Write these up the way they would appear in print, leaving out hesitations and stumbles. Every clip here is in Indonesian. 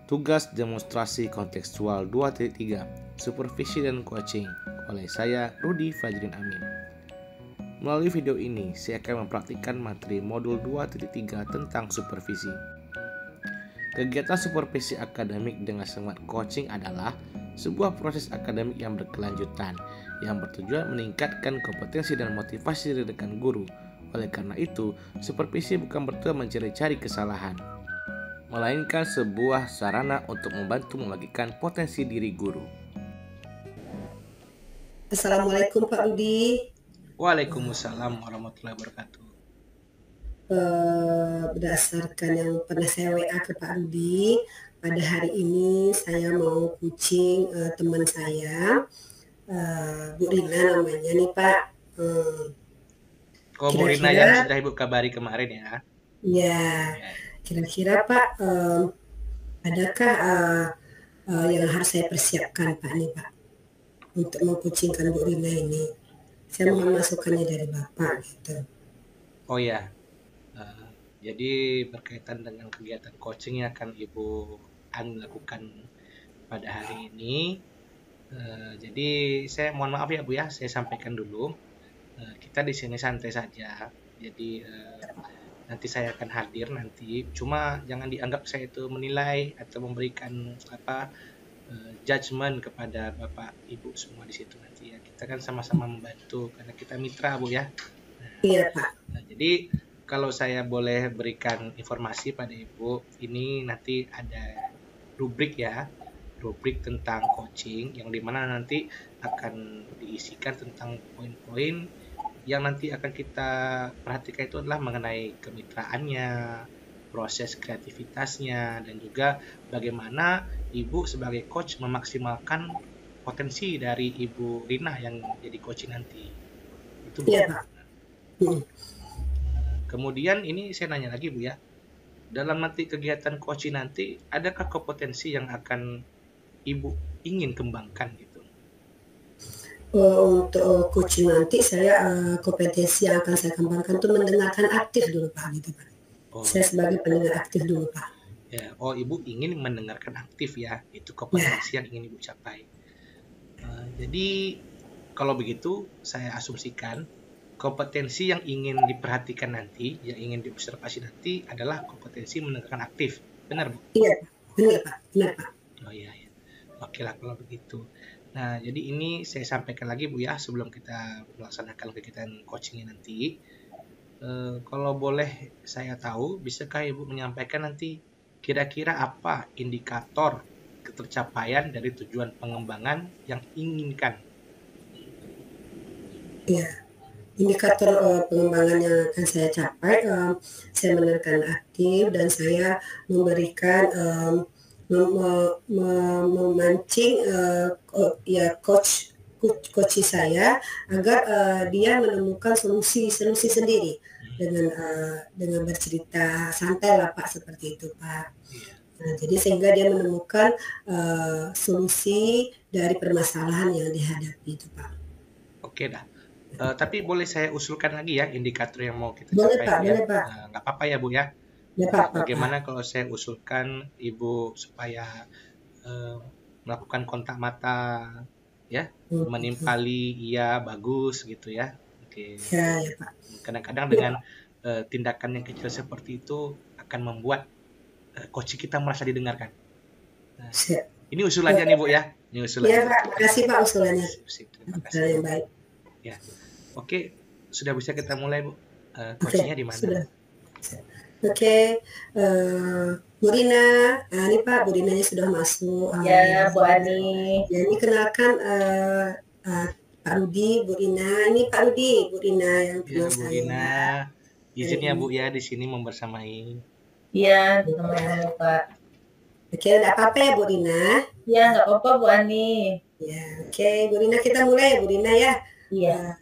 Tugas demonstrasi kontekstual 2.3 Supervisi dan Coaching oleh saya Rudi Fajrin Amin. Melalui video ini saya akan mempraktikkan materi modul 2.3 tentang supervisi. Kegiatan supervisi akademik dengan semangat coaching adalah sebuah proses akademik yang berkelanjutan yang bertujuan meningkatkan kompetensi dan motivasi rekan guru. Oleh karena itu, supervisi bukan bertujuan mencari-cari kesalahan, melainkan sebuah sarana untuk membantu membagikan potensi diri guru. Assalamualaikum Pak Rudi. Waalaikumsalam warahmatullahi wabarakatuh. Berdasarkan yang pernah saya WA ke Pak Rudi, pada hari ini saya mau coaching teman saya, Bu Rina namanya nih Pak. Bu Rina yang sudah Ibu kabari kemarin ya? Ya, kira-kira Pak, adakah yang harus saya persiapkan Pak nih Pak untuk mengkucingkan Bu Rina ini? Saya mohon masukannya dari Bapak gitu. Oh ya, jadi berkaitan dengan kegiatan coaching yang akan Ibu lakukan pada hari ini. Jadi saya mohon maaf ya Bu ya, saya sampaikan dulu. Kita di sini santai saja. Jadi nanti saya akan hadir nanti. Cuma jangan dianggap saya itu menilai atau memberikan judgement kepada Bapak Ibu semua di situ nanti ya. Kita kan sama-sama membantu karena kita mitra Bu ya. Iya Pak. Jadi kalau saya boleh berikan informasi pada Ibu, ini nanti ada rubrik ya, rubrik tentang coaching yang dimana nanti akan diisikan tentang poin-poin yang nanti akan kita perhatikan itu adalah mengenai kemitraannya, proses kreativitasnya, dan juga bagaimana Ibu sebagai coach memaksimalkan potensi dari Ibu Rina yang jadi coach nanti. Itu Bu. Iya Pak. Kemudian ini saya nanya lagi Bu ya, dalam nanti kegiatan coaching nanti adakah kompetensi yang akan Ibu ingin kembangkan gitu? Untuk coaching nanti saya kompetensi yang akan saya kembangkan itu mendengarkan aktif dulu Pak gitu Pak. Saya sebagai pendengar aktif dulu Pak. Ya, Ibu ingin mendengarkan aktif ya, itu kompetensi yang ingin Ibu capai. Jadi kalau begitu saya asumsikan kompetensi yang ingin diperhatikan nanti, yang ingin diobservasi nanti adalah kompetensi mendengarkan aktif, benar Bu? Iya, benar Pak, benar Pak. Oh iya, ya. Oke lah kalau begitu. Nah, jadi ini saya sampaikan lagi Bu ya sebelum kita melaksanakan kegiatan coachingnya nanti. Kalau boleh saya tahu, bisakah Ibu menyampaikan nanti kira-kira apa indikator ketercapaian dari tujuan pengembangan yang inginkan? Iya, indikator pengembangan yang akan saya capai, saya mendengarkan aktif dan saya memberikan memancing coach saya agar dia menemukan solusi sendiri dengan bercerita santai lah Pak, seperti itu Pak. Nah, jadi sehingga dia menemukan solusi dari permasalahan yang dihadapi itu Pak. Oke dah. Tapi boleh saya usulkan lagi ya indikator yang mau kita boleh, capai Pak, ya? Boleh Pak. Nggak apa-apa ya Bu ya? Ya, Pak, Bagaimana kalau saya usulkan Ibu supaya melakukan kontak mata ya, menimpali iya bagus gitu ya. Oke. Ya, Pak. Kadang-kadang dengan tindakan yang kecil seperti itu akan membuat coach kita merasa didengarkan. Nah, ini usulannya nih Bu ya. Ini usulannya. Iya Pak, makasih Pak usulannya. Terima kasih. Yang baik. Ya. Oke, sudah bisa kita mulai Bu. Coachingnya di mana? Sudah. Oke, Bu Rina, nah ini Pak, Bu Rinanya sudah masuk. Ya, Bu Ani. Ya, ini kenalkan Pak Rudi, Bu Rina. Ini Pak Rudi, Bu Rina yang kenal saya. Bu Rina, izin ya Bu ya di sini membersamai. Iya, ditemani Pak. Oke, enggak apa-apa ya Bu Rina? Iya, enggak apa-apa Bu Ani. Ya, oke Bu Rina, kita mulai ya Bu Rina ya. Iya.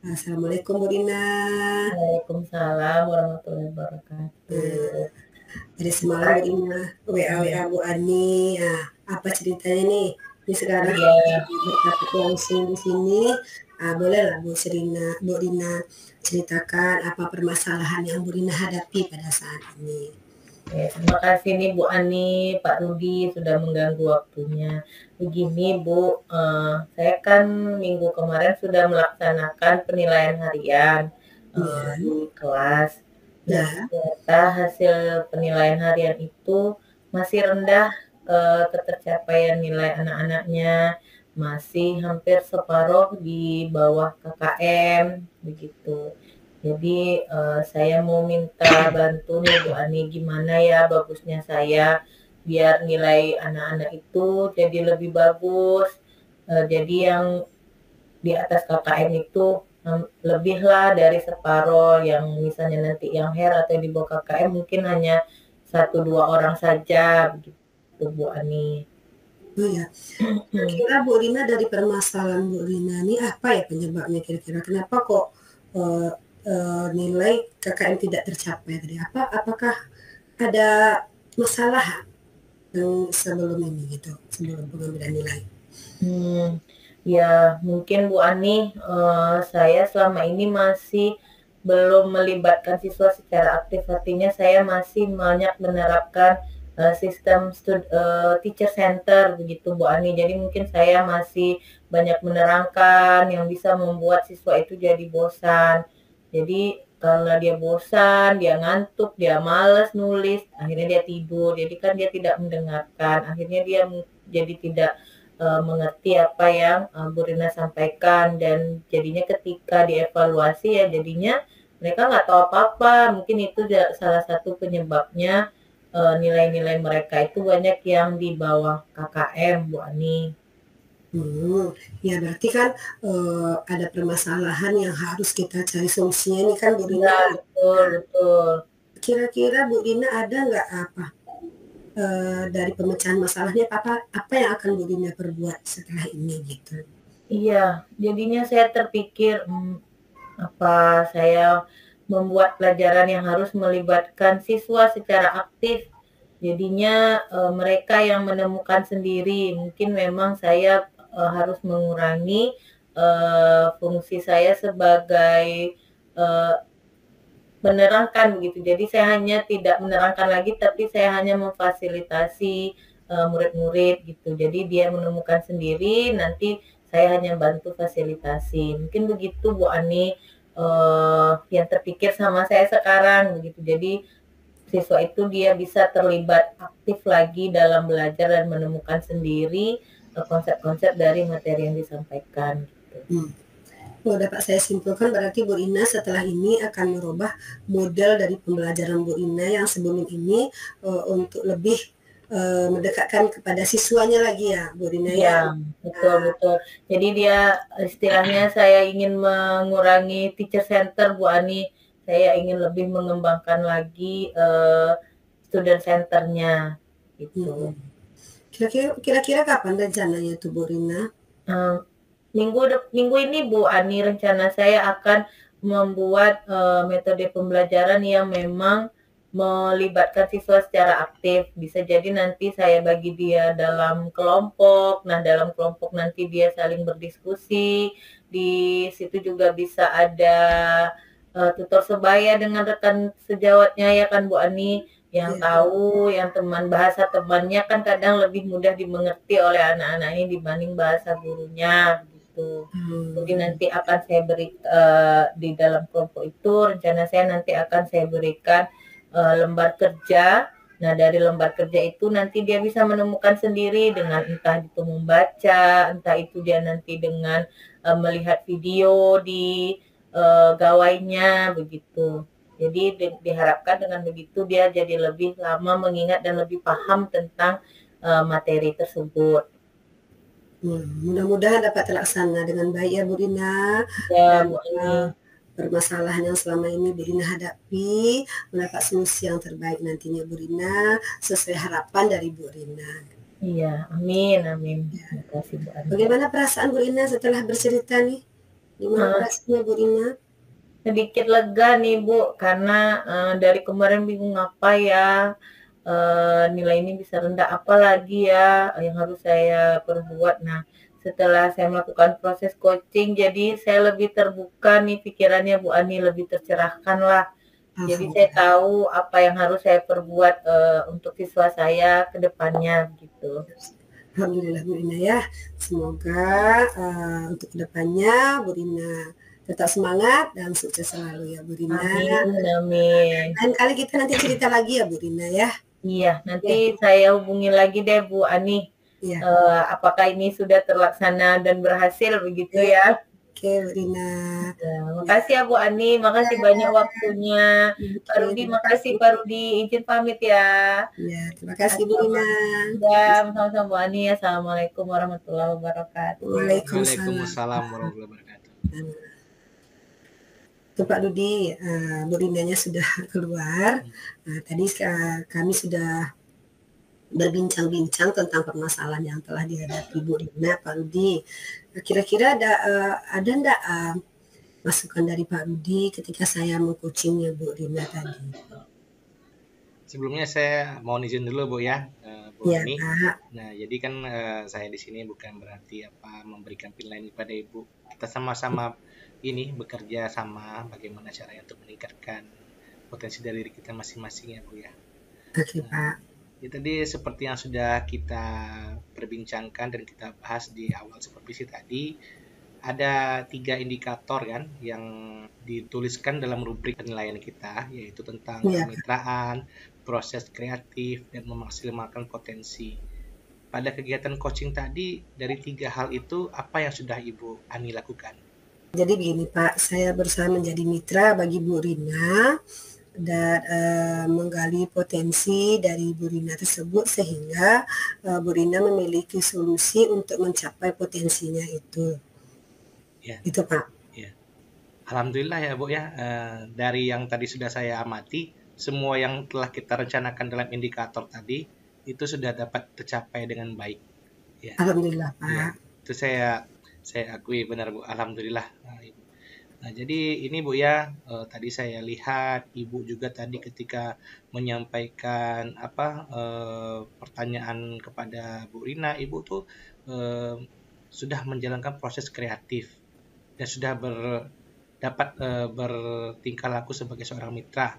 Assalamualaikum Bu Rina. Waalaikumsalam warahmatullahi wabarakatuh. Dari semalam Bu Rina WA Bu Ani. Apa ceritanya nih? Ini sekarang berpraktik langsung di sini. Boleh lah Bu Rina ceritakan apa permasalahan yang Bu Rina hadapi pada saat ini. Terima kasih nih Bu Ani, Pak Rudi sudah mengganggu waktunya. Begini Bu, saya kan minggu kemarin sudah melaksanakan penilaian harian Ya, di kelas. Nah, ya, ternyata hasil penilaian harian itu masih rendah, ketercapaian nilai anak-anaknya, masih hampir separuh di bawah KKM, begitu. Jadi saya mau minta bantu nih Bu Ani, gimana ya bagusnya saya biar nilai anak-anak itu jadi lebih bagus. Jadi yang di atas KKM itu lebihlah dari separuh, yang misalnya nanti yang HER atau di bawah KKM mungkin hanya 1-2 orang saja begitu Bu Ani. oh ya. Kira-kira Bu Rina, dari permasalahan Bu Rina ini apa ya penyebabnya kira-kira? Kenapa kok eh, nilai KKM tidak tercapai tadi? Apakah ada masalah yang sebelum ini gitu, sebelum pengambilan nilai? Ya mungkin Bu Ani, saya selama ini masih belum melibatkan siswa secara aktif, artinya saya masih banyak menerapkan sistem teacher center begitu Bu Ani. Jadi mungkin saya masih banyak menerangkan yang bisa membuat siswa itu jadi bosan. Jadi kalau dia bosan, dia ngantuk, dia malas nulis, akhirnya dia tidur. Jadi kan dia tidak mendengarkan, akhirnya dia jadi tidak mengerti apa yang Bu Rina sampaikan, dan jadinya ketika dievaluasi ya jadinya mereka nggak tahu apa-apa. Mungkin itu salah satu penyebabnya nilai-nilai mereka itu banyak yang di bawah KKM Bu Ani. Ya berarti kan ada permasalahan yang harus kita cari solusinya ini kan Bu Rina. Ya, betul, betul. Kira-kira Bu Rina ada nggak apa dari pemecahan masalahnya apa yang akan Bu Rina perbuat setelah ini gitu? Iya, jadinya saya terpikir apa saya membuat pelajaran yang harus melibatkan siswa secara aktif. Jadinya mereka yang menemukan sendiri. Mungkin memang saya harus mengurangi fungsi saya sebagai menerangkan begitu. Jadi saya hanya tidak menerangkan lagi, tapi saya hanya memfasilitasi murid-murid gitu. Jadi dia menemukan sendiri, nanti saya hanya bantu fasilitasi. Mungkin begitu Bu Ani, yang terpikir sama saya sekarang begitu. Jadi siswa itu dia bisa terlibat aktif lagi dalam belajar dan menemukan sendiri konsep-konsep dari materi yang disampaikan gitu. Oh, dapat saya simpulkan berarti Bu Rina setelah ini akan merubah model dari pembelajaran Bu Rina yang sebelum ini untuk lebih mendekatkan kepada siswanya lagi ya Bu Rina ya. Ya, betul, betul. Jadi dia istilahnya saya ingin mengurangi teacher center Bu Ani. Saya ingin lebih mengembangkan lagi student centernya gitu. Kira-kira kapan rencananya tuh Bu Rina? Minggu ini Bu Ani, rencana saya akan membuat metode pembelajaran yang memang melibatkan siswa secara aktif. Bisa jadi nanti saya bagi dia dalam kelompok. Nah, dalam kelompok nanti dia saling berdiskusi. Di situ juga bisa ada tutor sebaya dengan rekan sejawatnya ya kan Bu Ani, yang tahu, yang teman bahasa temannya kan kadang lebih mudah dimengerti oleh anak-anak ini dibanding bahasa gurunya. Jadi nanti akan saya beri di dalam kelompok itu, rencana saya nanti akan saya berikan lembar kerja. Nah, dari lembar kerja itu nanti dia bisa menemukan sendiri dengan entah itu membaca, entah itu dia nanti dengan melihat video di gawainya begitu. Jadi diharapkan dengan begitu dia jadi lebih lama mengingat dan lebih paham tentang materi tersebut. Mudah-mudahan dapat terlaksana dengan baik ya Bu Rina. Ya, Dan Bu Ani. permasalahan yang selama ini Bu Rina hadapi mendapat solusi yang terbaik nantinya Bu Rina sesuai harapan dari Bu Rina. Iya, amin, amin. Terima kasih Bu Ani. Bagaimana perasaan Bu Rina setelah bercerita nih? Gimana perasaannya Bu Rina? Sedikit lega nih Bu, karena dari kemarin bingung apa ya, nilai ini bisa rendah apa lagi ya yang harus saya perbuat. Nah, setelah saya melakukan proses coaching, jadi saya lebih terbuka nih pikirannya Bu Ani, lebih tercerahkan lah. Jadi saya tahu apa yang harus saya perbuat untuk siswa saya ke depannya gitu. Alhamdulillah Bu Rina ya. Semoga untuk kedepannya Bu Rina tetap semangat dan sukses selalu ya Bu Rina. Amin, amin. Lain kali kita nanti cerita lagi ya Bu Rina ya. Iya, nanti saya hubungi lagi deh Bu Ani. Iya. Apakah ini sudah terlaksana dan berhasil begitu ya? Oke Bu Rina. Ya, makasih ya Bu Ani, makasih banyak waktunya. Pak Rudi, makasih Pak Rudi, izin pamit ya. Ya, terima kasih Bu Rina. Ya, sama-sama Bu Ani. Assalamualaikum warahmatullahi wabarakatuh. Waalaikumsalam warahmatullahi wabarakatuh. Itu Pak Rudi, Bu Rinanya sudah keluar. Tadi kami sudah berbincang-bincang tentang permasalahan yang telah dihadapi Bu Rina, Pak Rudi. Kira-kira ada enggak masukan dari Pak Rudi ketika saya mengcoachingnya Bu Rina tadi? Sebelumnya saya mohon izin dulu Bu ya, Bu Ya, Ani. Pak. Nah, jadi kan saya di sini bukan berarti memberikan penilaian kepada Ibu. Kita sama-sama ini bekerja sama bagaimana caranya untuk meningkatkan potensi dari diri kita masing-masing ya Bu ya. Oke, Pak. Ya, tadi seperti yang sudah kita perbincangkan dan kita bahas di awal supervisi tadi, ada 3 indikator kan yang dituliskan dalam rubrik penilaian kita, yaitu tentang kemitraan, proses kreatif, dan memaksimalkan potensi. Pada kegiatan coaching tadi, dari 3 hal itu apa yang sudah Ibu Ani lakukan? Jadi begini Pak, saya berusaha menjadi mitra bagi Bu Rina dan menggali potensi dari Bu Rina tersebut sehingga Bu Rina memiliki solusi untuk mencapai potensinya itu. Ya. Itu Pak. Ya. Alhamdulillah ya Bu ya, dari yang tadi sudah saya amati, semua yang telah kita rencanakan dalam indikator tadi itu sudah dapat tercapai dengan baik. Ya. Alhamdulillah Pak. Ya, itu saya akui benar Bu, alhamdulillah. Nah, jadi ini Bu ya, tadi saya lihat Ibu juga tadi ketika menyampaikan pertanyaan kepada Bu Rina, Ibu tuh sudah menjalankan proses kreatif dan sudah dapat bertingkah laku sebagai seorang mitra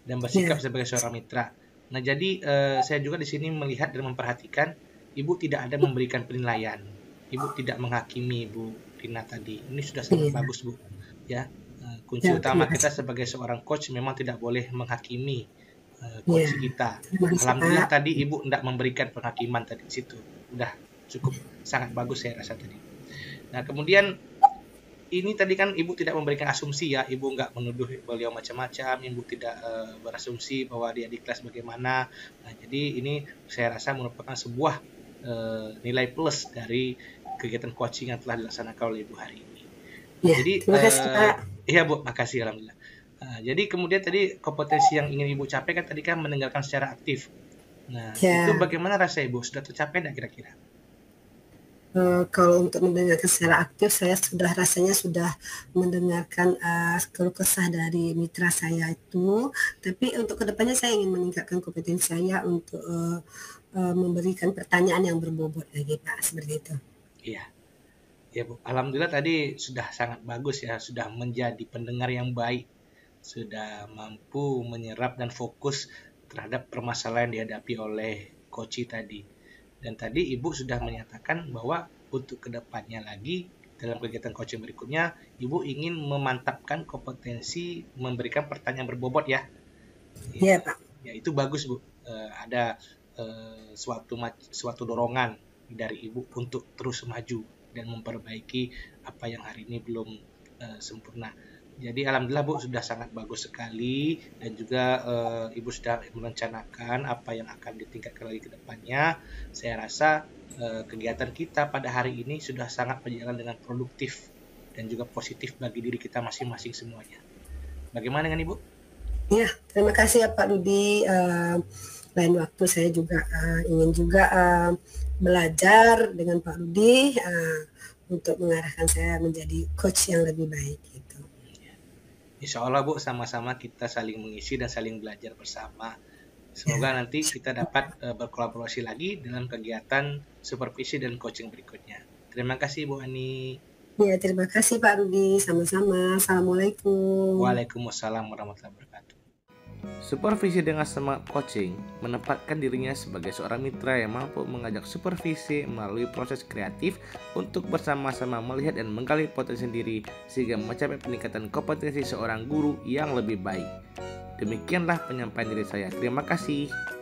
dan bersikap sebagai seorang mitra. Nah, jadi saya juga di sini melihat dan memperhatikan Ibu tidak ada memberikan penilaian. Ibu tidak menghakimi Bu Rina tadi. Ini sudah sangat bagus Bu. Ya, kunci utama kita sebagai seorang coach memang tidak boleh menghakimi coach kita. Alhamdulillah tadi Ibu tidak memberikan penghakiman tadi di situ. Udah cukup sangat bagus saya rasa tadi. Nah, kemudian ini tadi kan Ibu tidak memberikan asumsi ya, Ibu nggak menuduh beliau macam-macam, Ibu tidak berasumsi bahwa dia di kelas bagaimana. Nah, jadi ini saya rasa merupakan sebuah nilai plus dari kegiatan coaching yang telah dilaksanakan oleh Ibu hari ini. Ya, jadi terima kasih Pak. Iya Bu, makasih alhamdulillah. Jadi kemudian tadi kompetensi yang ingin Ibu capai kan tadi kan mendengarkan secara aktif. Nah, itu bagaimana rasa Ibu? Sudah tercapai tidak kira-kira? Kalau untuk mendengarkan secara aktif, saya rasanya sudah mendengarkan keluh kesah dari mitra saya itu. Tapi untuk kedepannya saya ingin meningkatkan kompetensi saya untuk memberikan pertanyaan yang berbobot lagi Pak, seperti itu. Iya. Ya Bu, alhamdulillah tadi sudah sangat bagus ya, sudah menjadi pendengar yang baik, sudah mampu menyerap dan fokus terhadap permasalahan yang dihadapi oleh coach tadi. Dan tadi Ibu sudah menyatakan bahwa untuk kedepannya lagi dalam kegiatan coaching berikutnya, Ibu ingin memantapkan kompetensi memberikan pertanyaan berbobot ya. Iya Pak. Ya itu bagus Bu. Ada suatu dorongan dari Ibu untuk terus maju dan memperbaiki apa yang hari ini belum sempurna. Jadi alhamdulillah Bu sudah sangat bagus sekali dan juga Ibu sudah merencanakan apa yang akan ditingkatkan lagi ke depannya. Saya rasa kegiatan kita pada hari ini sudah sangat berjalan dengan produktif dan juga positif bagi diri kita masing-masing semuanya. Bagaimana dengan Ibu? Ya, terima kasih ya Pak Rudi. Lain waktu saya juga ingin juga belajar dengan Pak Rudi untuk mengarahkan saya menjadi coach yang lebih baik gitu. Insya Allah Bu, sama-sama kita saling mengisi dan saling belajar bersama. Semoga nanti kita dapat berkolaborasi lagi dalam kegiatan supervisi dan coaching berikutnya. Terima kasih Bu Ani. Ya, terima kasih Pak Rudi. Sama-sama. Assalamualaikum. Waalaikumsalam warahmatullahi wabarakatuh. Supervisi dengan semangat coaching menempatkan dirinya sebagai seorang mitra yang mampu mengajak supervisi melalui proses kreatif untuk bersama-sama melihat dan menggali potensi diri sehingga mencapai peningkatan kompetensi seorang guru yang lebih baik. Demikianlah penyampaian dari saya. Terima kasih.